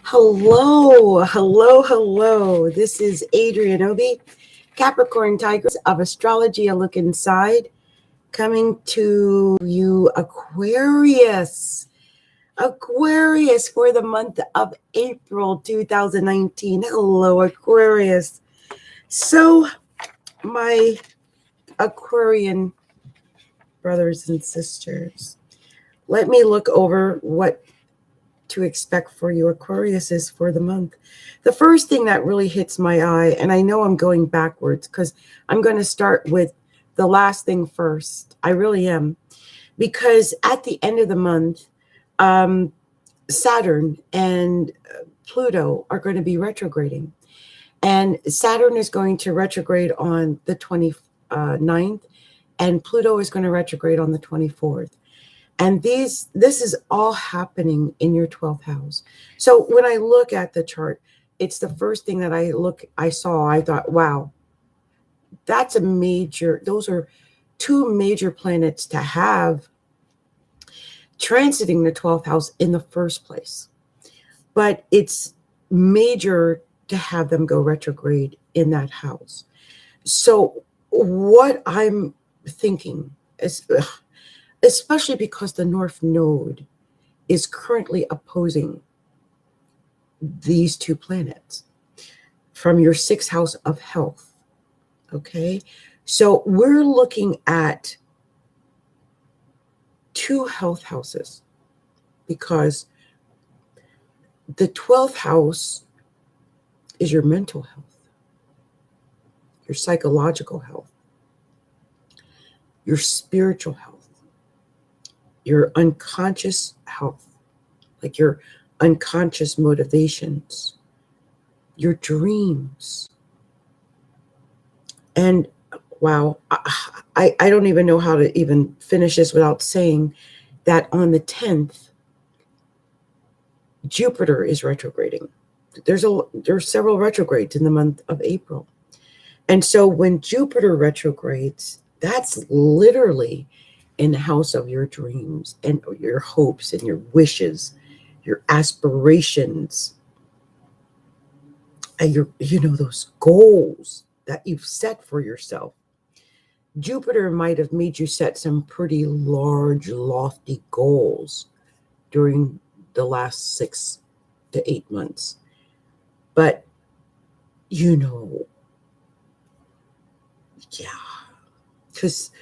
Hello, hello, hello. This is Adrienne Obey, Capricorntigress of Astrology, a look inside, coming to you, Aquarius. Aquarius for the month of April 2019. Hello, Aquarius. So, my Aquarian brothers and sisters, let me look over what to expect for you Aquarius is for the month. The first thing that really hits my eye, and I know I'm going backwards because I'm going to start with the last thing first. I really am. Because at the end of the month, um, Saturn and Pluto are going to be retrograding. And Saturn is going to retrograde on the 29th, and Pluto is going to retrograde on the 24th. And this is all happening in your 12th house. So when I look at the chart, it's the first thing that I saw. I thought, wow, those are two major planets to have transiting the 12th house in the first place. But it's major to have them go retrograde in that house. So what I'm thinking is, especially because the North Node is currently opposing these two planets from your sixth house of health. Okay. So we're looking at two health houses because the 12th house is your mental health, your psychological health, your spiritual health, your unconscious health, like your unconscious motivations, your dreams. And wow, I don't even know how to even finish this without saying that on the 10th, Jupiter is retrograding. There's several retrogrades in the month of April. And so when Jupiter retrogrades, that's literally in the house of your dreams and your hopes and your wishes, your aspirations, and those goals that you've set for yourself. Jupiter might have made you set some pretty large, lofty goals during the last 6 to 8 months. But, yeah, because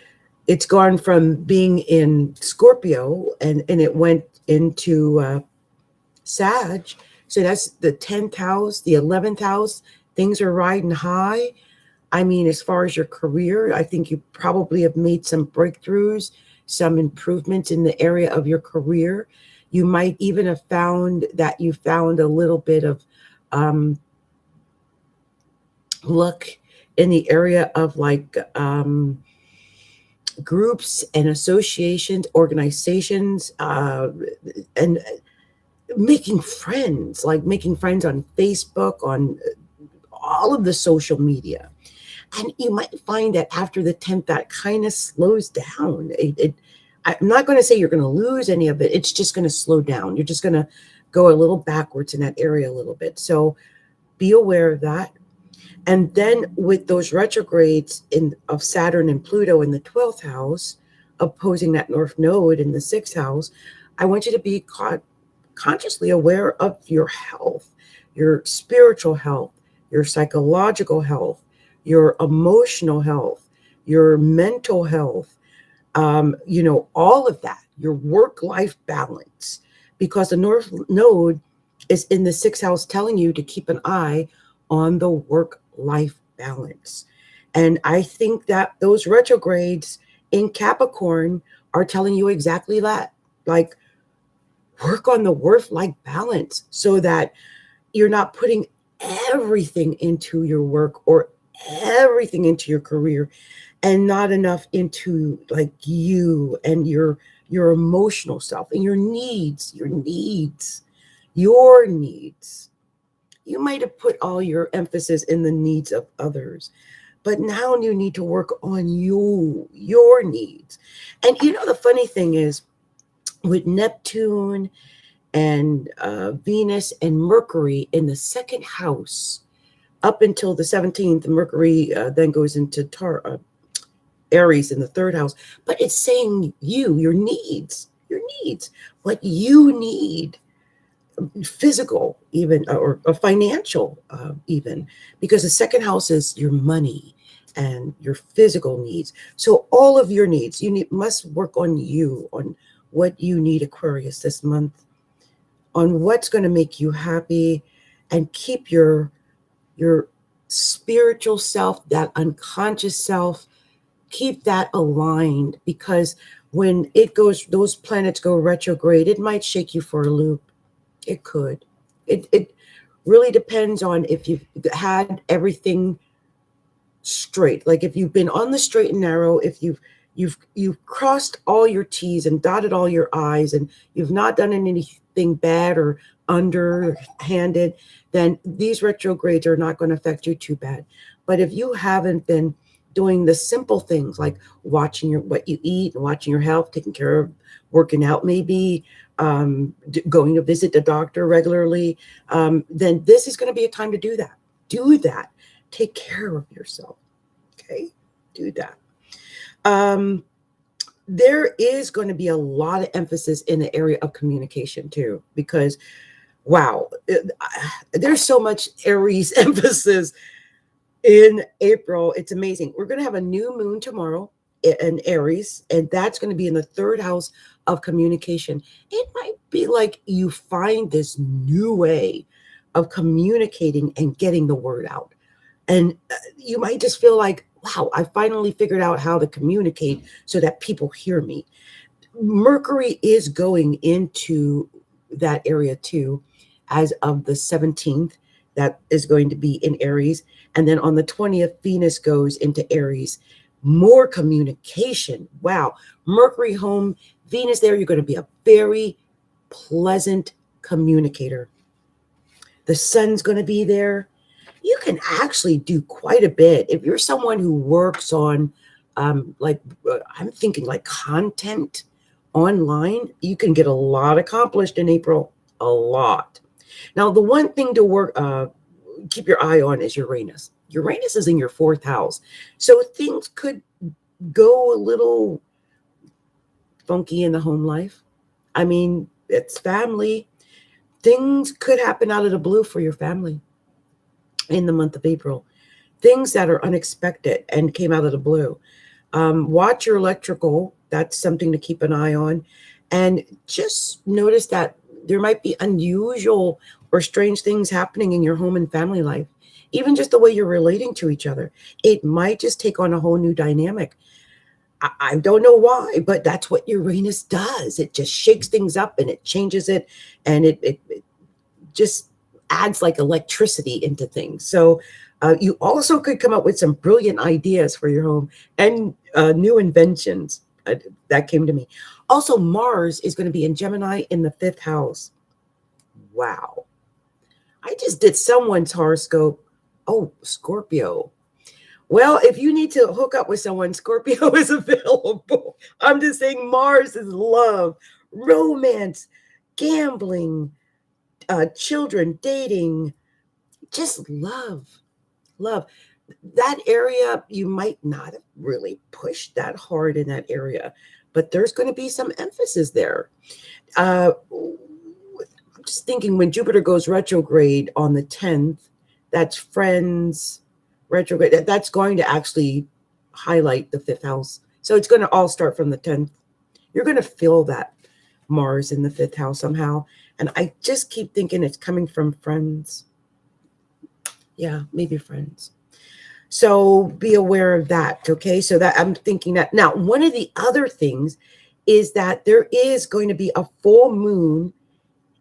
it's gone from being in Scorpio and it went into Sag. So that's the 10th house, the 11th house. Things are riding high. I mean, as far as your career, I think you probably have made some breakthroughs, some improvements in the area of your career. You might even have found that you found a little bit of luck in the area of like groups and associations, organizations, and making friends, like making friends on Facebook, on all of the social media. And you might find that after the 10th, that kind of slows down. I'm not going to say you're going to lose any of it. It's just going to slow down. You're just going to go a little backwards in that area a little bit. So be aware of that. And then with those retrogrades of Saturn and Pluto in the 12th house, opposing that North Node in the 6th house, I want you to be consciously aware of your health, your spiritual health, your psychological health, your emotional health, your mental health, all of that, your work-life balance, because the North Node is in the 6th house telling you to keep an eye on the work-life balance. And I think that those retrogrades in Capricorn are telling you exactly that. Like, work on the work-life balance so that you're not putting everything into your work or everything into your career and not enough into like you and your emotional self and your needs. You might have put all your emphasis in the needs of others, but now you need to work on your needs. And the funny thing is, with Neptune and Venus and Mercury in the second house up until the 17th. Mercury then goes into Aries in the third house, but it's saying your needs, what you need, physical even, or financial even, because the second house is your money and your physical needs. So all of your needs, must work on you, on what you need, Aquarius, this month, on what's going to make you happy, and keep your spiritual self, that unconscious self, keep that aligned, because when those planets go retrograde, it might shake you for a loop. It could. It really depends on if you've had everything straight. Like if you've been on the straight and narrow, if you've crossed all your T's and dotted all your I's, and you've not done anything bad or underhanded, then these retrogrades are not going to affect you too bad. But if you haven't been doing the simple things like watching what you eat, watching your health, taking care of, working out, maybe going to visit the doctor regularly, then this is going to be a time to do that. Do that. Take care of yourself. Okay, do that. There is going to be a lot of emphasis in the area of communication too, because wow, there's so much Aries emphasis in April. It's amazing. We're going to have a new moon tomorrow in Aries, and that's going to be in the third house of communication. It might be like you find this new way of communicating and getting the word out. And you might just feel like, wow, I finally figured out how to communicate so that people hear me. Mercury is going into that area too, as of the 17th. That is going to be in Aries. And then on the 20th, Venus goes into Aries. More communication. Wow. Mercury home, Venus there. You're going to be a very pleasant communicator. The sun's going to be there. You can actually do quite a bit. If you're someone who works on, I'm thinking like content online, you can get a lot accomplished in April. A lot. Now, the one thing to keep your eye on is Uranus. Uranus is in your fourth house. So things could go a little funky in the home life. I mean, it's family. Things could happen out of the blue for your family in the month of April. Things that are unexpected and came out of the blue. Watch your electrical. That's something to keep an eye on. And just notice that there might be unusual or strange things happening in your home and family life. Even just the way you're relating to each other. It might just take on a whole new dynamic. I don't know why, but that's what Uranus does. It just shakes things up and it changes it. And it just adds like electricity into things. So you also could come up with some brilliant ideas for your home and new inventions. That came to me. Also, Mars is going to be in Gemini in the fifth house. Wow. I just did someone's horoscope. Oh, Scorpio. Well, if you need to hook up with someone, Scorpio is available. I'm just saying Mars is love, romance, gambling, children, dating, just love. That area, you might not have really pushed that hard in that area, but there's going to be some emphasis there. I'm just thinking when Jupiter goes retrograde on the 10th, that's friends, retrograde. That's going to actually highlight the fifth house. So it's going to all start from the 10th. You're going to feel that Mars in the fifth house somehow. And I just keep thinking it's coming from friends. Yeah, maybe friends. So be aware of that. Okay. So that I'm thinking that now, one of the other things is that there is going to be a full moon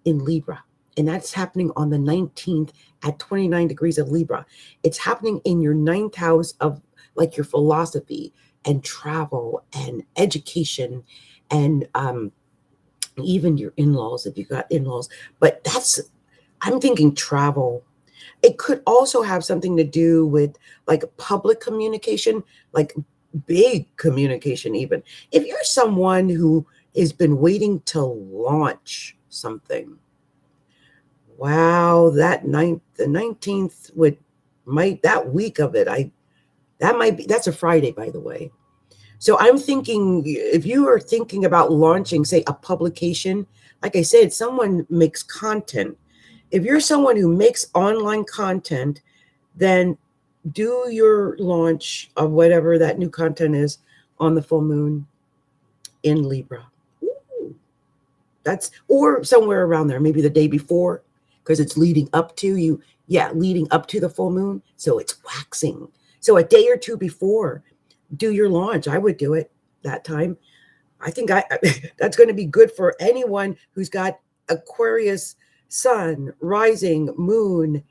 in Libra, and that's happening on the 19th at 29 degrees of Libra. It's happening in your ninth house of like your philosophy and travel and education and even your in-laws, if you got in-laws. But I'm thinking travel. It could also have something to do with like public communication, like big communication even. If you're someone who has been waiting to launch something. Wow, the 19th that week of it, that's a Friday, by the way. So I'm thinking, if you are thinking about launching, say, a publication, like I said, someone makes content. If you're someone who makes online content, then do your launch of whatever that new content is on the full moon in Libra. Ooh, or somewhere around there, maybe the day before, because it's leading up to you. Yeah, leading up to the full moon. So it's waxing. So a day or two before, do your launch. I would do it that time. I think that's going to be good for anyone who's got Aquarius sun, rising, moon,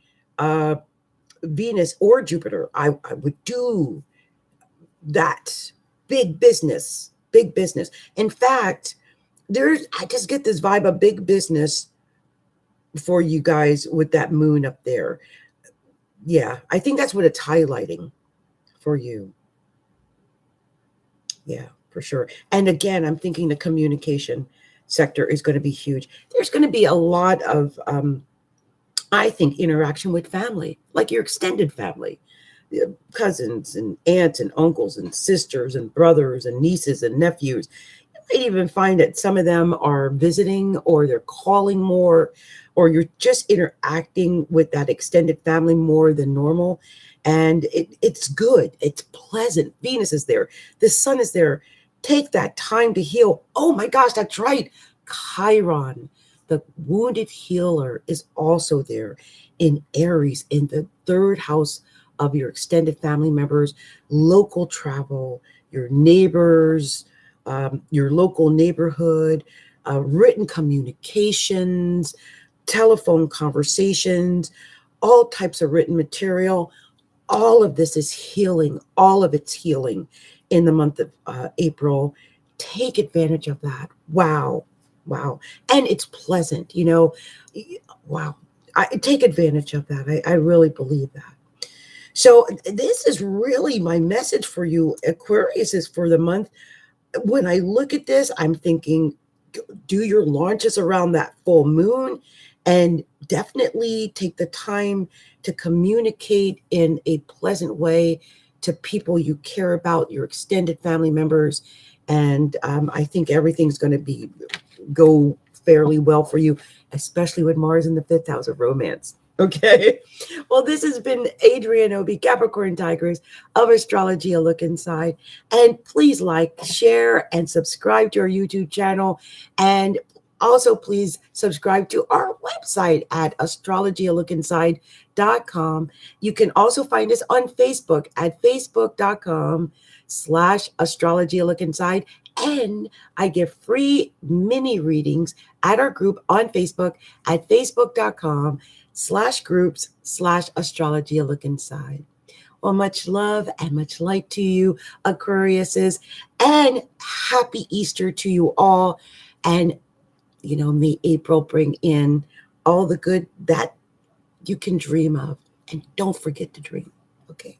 Venus, or Jupiter. I would do that. Big business, big business. In fact, I just get this vibe of big business for you guys with that moon up there. Yeah, I think that's what it's highlighting for you. Yeah, for sure. And again, I'm thinking the communication sector is going to be huge. There's going to be a lot of, I think, interaction with family, like your extended family, cousins and aunts and uncles and sisters and brothers and nieces and nephews. You might even find that some of them are visiting, or they're calling more, or you're just interacting with that extended family more than normal. And it's good. It's pleasant. Venus is there. The sun is there. Take that time to heal. Oh my gosh, that's right. Chiron, the wounded healer, is also there in Aries, in the third house of your extended family members, local travel, your neighbors, your local neighborhood, written communications, telephone conversations, all types of written material. All of this is healing. All of it's healing in the month of April. Take advantage of that. Wow. Wow. And it's pleasant, wow. Take advantage of that. I really believe that. So this is really my message for you, Aquarius, is for the month. When I look at this, I'm thinking, do your launches around that full moon, and definitely take the time to communicate in a pleasant way to people you care about, your extended family members. And I think everything's going to go fairly well for you, especially with Mars in the 5th house of romance. Okay. Well, this has been Adrienne Obey, Capricorntigress of Astrology, a look inside. And please like, share, and subscribe to our YouTube channel. And also, please subscribe to our website at astrologyalookinside.com. You can also find us on Facebook at facebook.com/astrologylookinside. And I give free mini readings at our group on Facebook at facebook.com/groups/astrologylookinside. Well, much love and much light to you, Aquariuses, and happy Easter to you all. And may April bring in all the good that you can dream of. And don't forget to dream. Okay.